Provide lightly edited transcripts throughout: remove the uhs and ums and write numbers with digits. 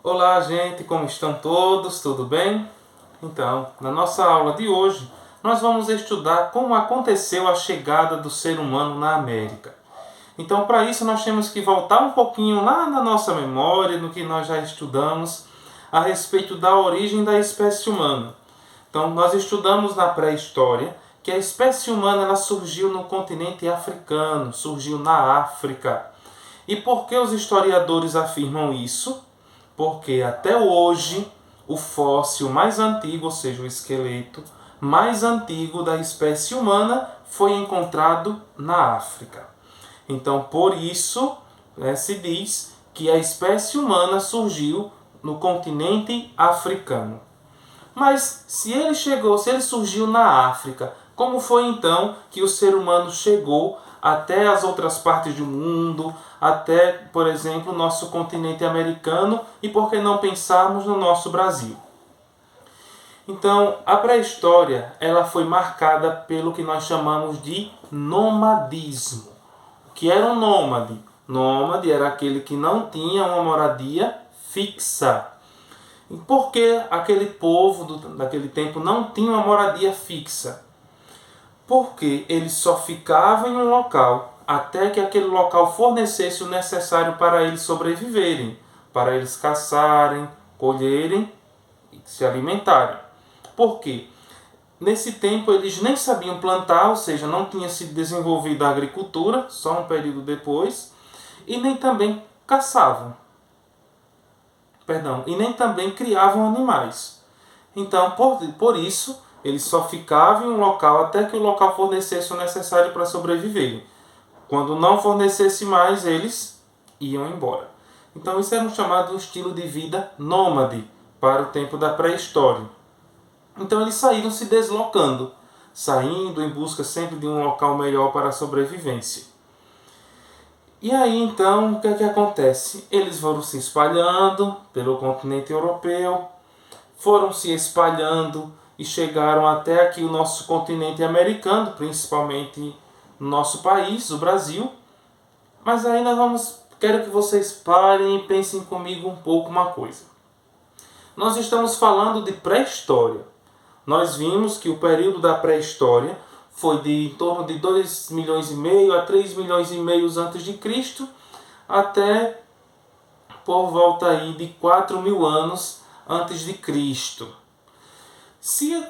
Olá, gente, como estão todos? Tudo bem? Então, na nossa aula de hoje, nós vamos estudar como aconteceu a chegada do ser humano na América. Então, para isso, nós temos que voltar um pouquinho lá na nossa memória, no que nós já estudamos, a respeito da origem da espécie humana. Então, nós estudamos na pré-história que a espécie humana ela surgiu no continente africano, surgiu na África. E por que os historiadores afirmam isso? Porque até hoje o fóssil mais antigo, ou seja, o esqueleto mais antigo da espécie humana, foi encontrado na África. Então, por isso, se diz que a espécie humana surgiu no continente africano. Mas se ele surgiu na África, como foi então que o ser humano chegou até as outras partes do mundo, até, por exemplo, o nosso continente americano e por que não pensarmos no nosso Brasil? Então, a pré-história ela foi marcada pelo que nós chamamos de nomadismo. O que era um nômade? Nômade era aquele que não tinha uma moradia fixa. E por que aquele povo daquele tempo não tinha uma moradia fixa? Porque eles só ficavam em um local até que aquele local fornecesse o necessário para eles sobreviverem, para eles caçarem, colherem e se alimentarem. Por quê? Nesse tempo eles nem sabiam plantar, ou seja, não tinha sido desenvolvida a agricultura, só um período depois, e nem também caçavam. E nem também criavam animais. Então, por isso, eles só ficavam em um local até que o local fornecesse o necessário para sobreviverem. Quando não fornecesse mais, eles iam embora. Então, isso era um chamado estilo de vida nômade para o tempo da pré-história. Então, eles saíram se deslocando, saindo em busca sempre de um local melhor para a sobrevivência. E aí então o que é que acontece? Eles foram se espalhando pelo continente europeu, foram se espalhando e chegaram até aqui o nosso continente americano, principalmente no nosso país, o Brasil. Mas aí quero que vocês parem e pensem comigo um pouco uma coisa. Nós estamos falando de pré-história. Nós vimos que o período da pré-história foi de em torno de 2 milhões e meio a 3 milhões e meio antes de Cristo, até por volta aí de 4 mil anos antes de Cristo. Se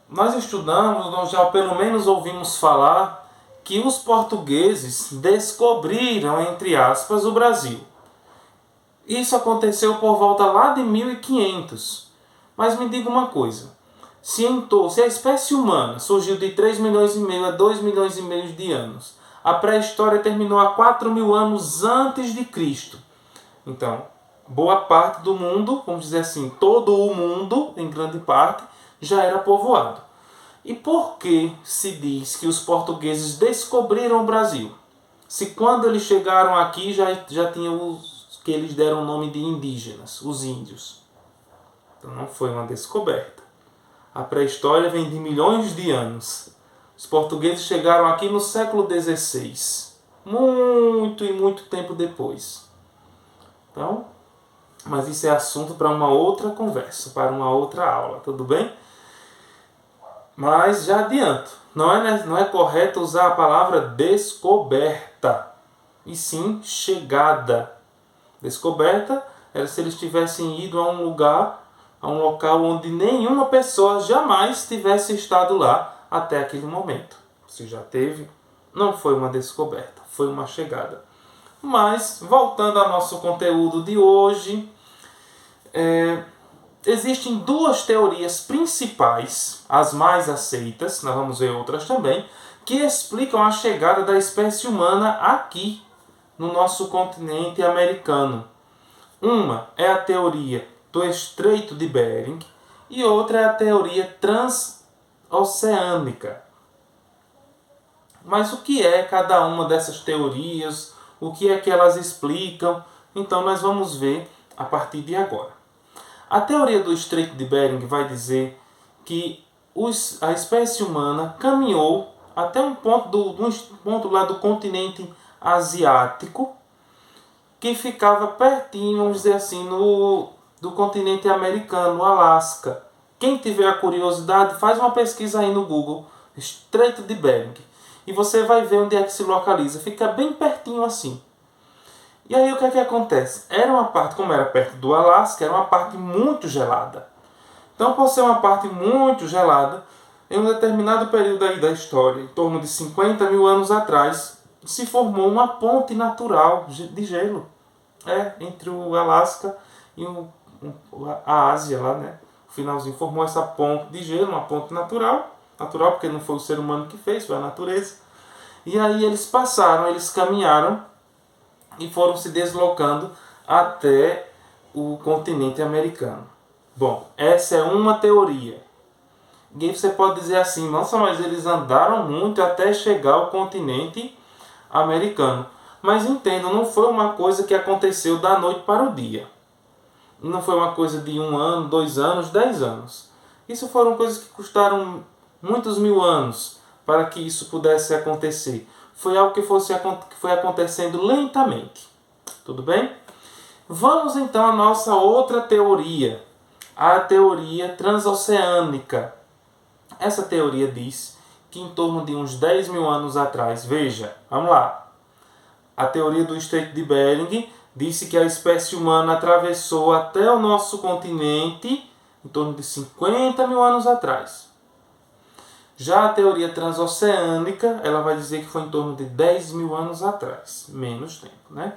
nós estudamos, nós já pelo menos ouvimos falar que os portugueses descobriram, entre aspas, o Brasil. Isso aconteceu por volta lá de 1500. Mas me diga uma coisa, se a espécie humana surgiu de 3 milhões e meio a 2 milhões e meio de anos, a pré-história terminou há 4 mil anos antes de Cristo. Então, boa parte do mundo, vamos dizer assim, todo o mundo, em grande parte, já era povoado. E por que se diz que os portugueses descobriram o Brasil? Se quando eles chegaram aqui já tinha os que eles deram o nome de indígenas, os índios. Então não foi uma descoberta. A pré-história vem de milhões de anos. Os portugueses chegaram aqui no século XVI. Muito e muito tempo depois. Então, mas isso é assunto para uma outra conversa, para uma outra aula, tudo bem? Mas já adianto, não é correto usar a palavra descoberta, e sim chegada. Descoberta era se eles tivessem ido a um lugar, a um local onde nenhuma pessoa jamais tivesse estado lá até aquele momento. Se já teve, não foi uma descoberta, foi uma chegada. Mas, voltando ao nosso conteúdo de hoje, existem duas teorias principais, as mais aceitas, nós vamos ver outras também, que explicam a chegada da espécie humana aqui, no nosso continente americano. Uma é a teoria do Estreito de Bering e outra é a teoria transoceânica. Mas o que é cada uma dessas teorias? O que é que elas explicam? Então nós vamos ver a partir de agora. A teoria do Estreito de Bering vai dizer que a espécie humana caminhou até um ponto lá do continente asiático, que ficava pertinho, vamos dizer assim, do continente americano, o Alasca. Quem tiver a curiosidade, faz uma pesquisa aí no Google, Estreito de Bering, e você vai ver onde é que se localiza. Fica bem pertinho assim. E aí o que é que acontece? Era uma parte, como era perto do Alasca, era uma parte muito gelada. Então, por ser uma parte muito gelada, em um determinado período aí da história, em torno de 50 mil anos atrás, se formou uma ponte natural de gelo. Entre o Alasca e a Ásia lá, né? O finalzinho formou essa ponte de gelo, uma ponte natural porque não foi o ser humano que fez, foi a natureza. E aí eles caminharam e foram se deslocando até o continente americano. Bom, essa é uma teoria. E aí você pode dizer assim, nossa, mas eles andaram muito até chegar ao continente americano. Mas entenda, não foi uma coisa que aconteceu da noite para o dia. Não foi uma coisa de 1 ano, 2 anos, 10 anos. Isso foram coisas que custaram muitos mil anos para que isso pudesse acontecer. Foi algo que foi acontecendo lentamente. Tudo bem? Vamos então à nossa outra teoria. A teoria transoceânica. Essa teoria diz que em torno de uns 10 mil anos atrás, veja, vamos lá. A teoria do Estreito de Bering disse que a espécie humana atravessou até o nosso continente em torno de 50 mil anos atrás. Já a teoria transoceânica, ela vai dizer que foi em torno de 10 mil anos atrás, menos tempo, né?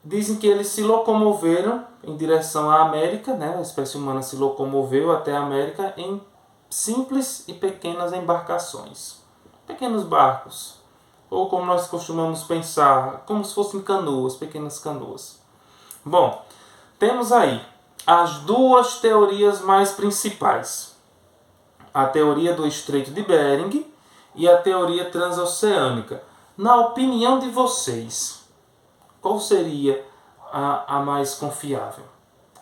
Dizem que eles se locomoveram em direção à América, né? A espécie humana se locomoveu até a América em simples e pequenas embarcações, pequenos barcos, ou como nós costumamos pensar, como se fossem canoas, pequenas canoas. Bom, temos aí as duas teorias mais principais. A teoria do Estreito de Bering e a teoria transoceânica. Na opinião de vocês, qual seria a mais confiável?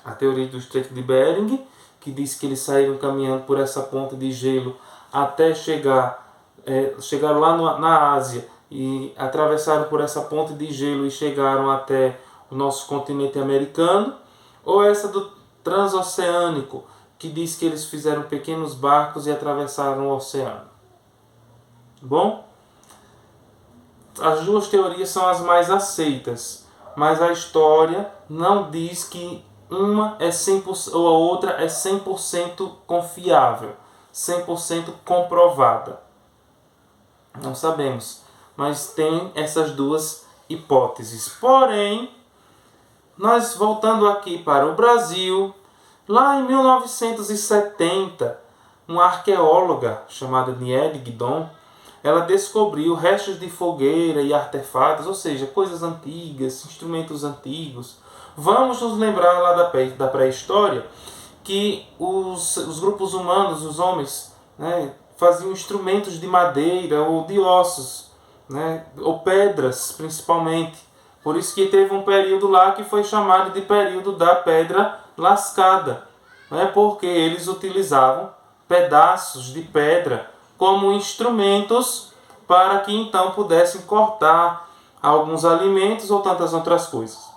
A teoria do Estreito de Bering, que diz que eles saíram caminhando por essa ponte de gelo até chegaram lá na Ásia e atravessaram por essa ponte de gelo e chegaram até o nosso continente americano, ou essa do transoceânico, que diz que eles fizeram pequenos barcos e atravessaram o oceano? Bom, as duas teorias são as mais aceitas, mas a história não diz que uma é 100% ou a outra é 100% confiável, 100% comprovada. Não sabemos, mas tem essas duas hipóteses. Porém, nós voltando aqui para o Brasil, lá em 1970, uma arqueóloga chamada Niede Guidon, ela descobriu restos de fogueira e artefatos, ou seja, coisas antigas, instrumentos antigos. Vamos nos lembrar lá da pré-história que os grupos humanos, os homens, né, faziam instrumentos de madeira ou de ossos, né, ou pedras principalmente. Por isso que teve um período lá que foi chamado de período da pedra lascada, né, porque eles utilizavam pedaços de pedra como instrumentos para que então pudessem cortar alguns alimentos ou tantas outras coisas.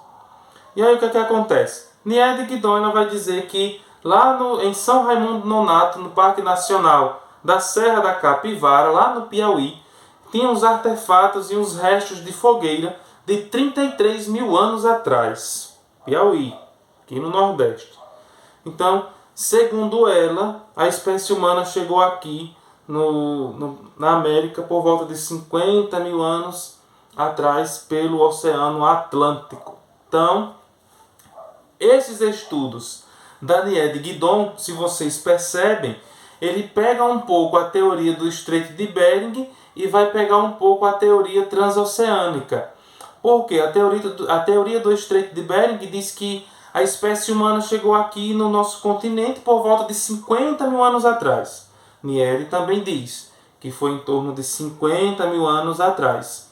E aí o que acontece? Niede Guidon vai dizer que lá em São Raimundo Nonato, no Parque Nacional da Serra da Capivara, lá no Piauí, tinha uns artefatos e uns restos de fogueira de 33 mil anos atrás. Piauí, aqui no Nordeste. Então, segundo ela, a espécie humana chegou aqui na América por volta de 50 mil anos atrás pelo Oceano Atlântico. Então, esses estudos da Niede Guidon, se vocês percebem, ele pega um pouco a teoria do Estreito de Bering e vai pegar um pouco a teoria transoceânica. Porque a teoria do Estreito de Bering diz que a espécie humana chegou aqui no nosso continente por volta de 50 mil anos atrás. Niede também diz que foi em torno de 50 mil anos atrás.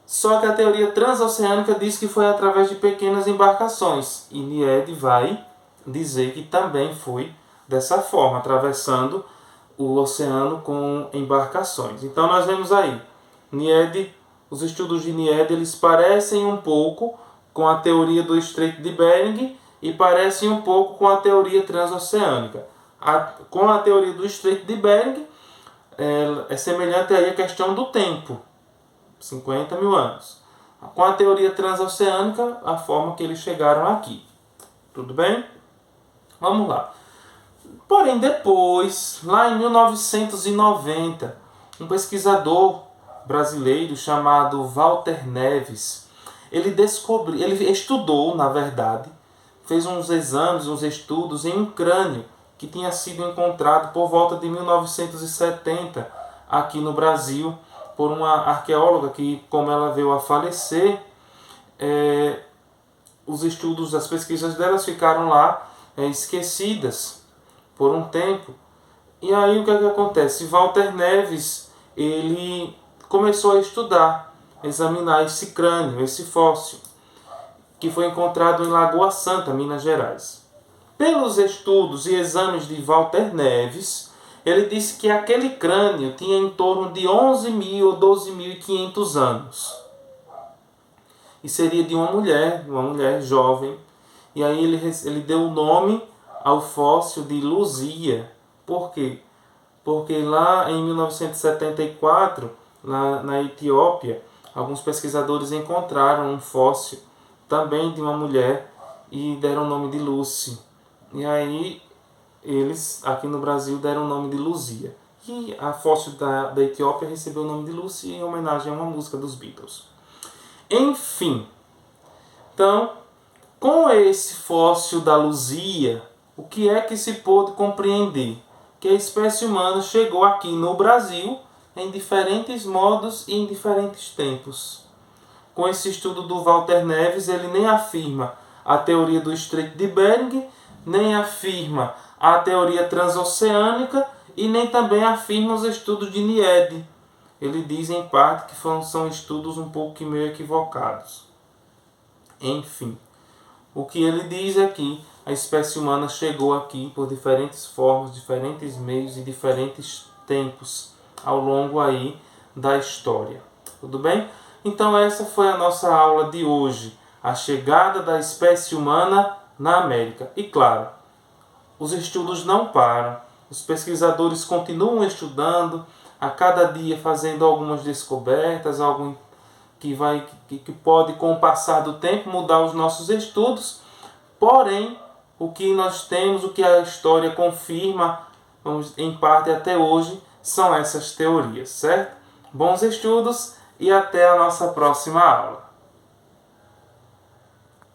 Só que a teoria transoceânica diz que foi através de pequenas embarcações. E Niede vai dizer que também foi dessa forma, atravessando o oceano com embarcações. Então nós vemos aí, os estudos de Niede, eles parecem um pouco com a teoria do Estreito de Bering e parecem um pouco com a teoria transoceânica. Com a teoria do Estreito de Bering, é semelhante aí à questão do tempo, 50 mil anos. Com a teoria transoceânica, a forma que eles chegaram aqui. Tudo bem? Vamos lá. Porém, depois, lá em 1990, um pesquisador brasileiro chamado Walter Neves, ele estudou, na verdade, fez uns exames, uns estudos em um crânio que tinha sido encontrado por volta de 1970 aqui no Brasil por uma arqueóloga que, como ela veio a falecer, os estudos, as pesquisas delas ficaram lá esquecidas por um tempo. E aí o que acontece? Walter Neves, ele começou a estudar, examinar esse crânio, esse fóssil, que foi encontrado em Lagoa Santa, Minas Gerais. Pelos estudos e exames de Walter Neves, ele disse que aquele crânio tinha em torno de 11.000 ou 12.500 anos. E seria de uma mulher jovem. E aí ele deu o nome ao fóssil de Luzia. Por quê? Porque lá em 1974, na Etiópia, alguns pesquisadores encontraram um fóssil também de uma mulher e deram o nome de Lucy. E aí eles aqui no Brasil deram o nome de Luzia. E a fóssil da Etiópia recebeu o nome de Lucy em homenagem a uma música dos Beatles. Enfim, então, com esse fóssil da Luzia, o que é que se pôde compreender? Que a espécie humana chegou aqui no Brasil em diferentes modos e em diferentes tempos. Com esse estudo do Walter Neves, ele nem afirma a teoria do Estreito de Bering, nem afirma a teoria transoceânica e nem também afirma os estudos de Nied. Ele diz em parte que são estudos um pouco meio equivocados. Enfim, o que ele diz é que a espécie humana chegou aqui por diferentes formas, diferentes meios e diferentes tempos ao longo aí da história. Tudo bem? Então essa foi a nossa aula de hoje, a chegada da espécie humana na América. E claro, os estudos não param, os pesquisadores continuam estudando, a cada dia fazendo algumas descobertas, algo que pode, com o passar do tempo, mudar os nossos estudos. Porém, o que nós temos, o que a história confirma, em parte até hoje, são essas teorias, certo? Bons estudos e até a nossa próxima aula.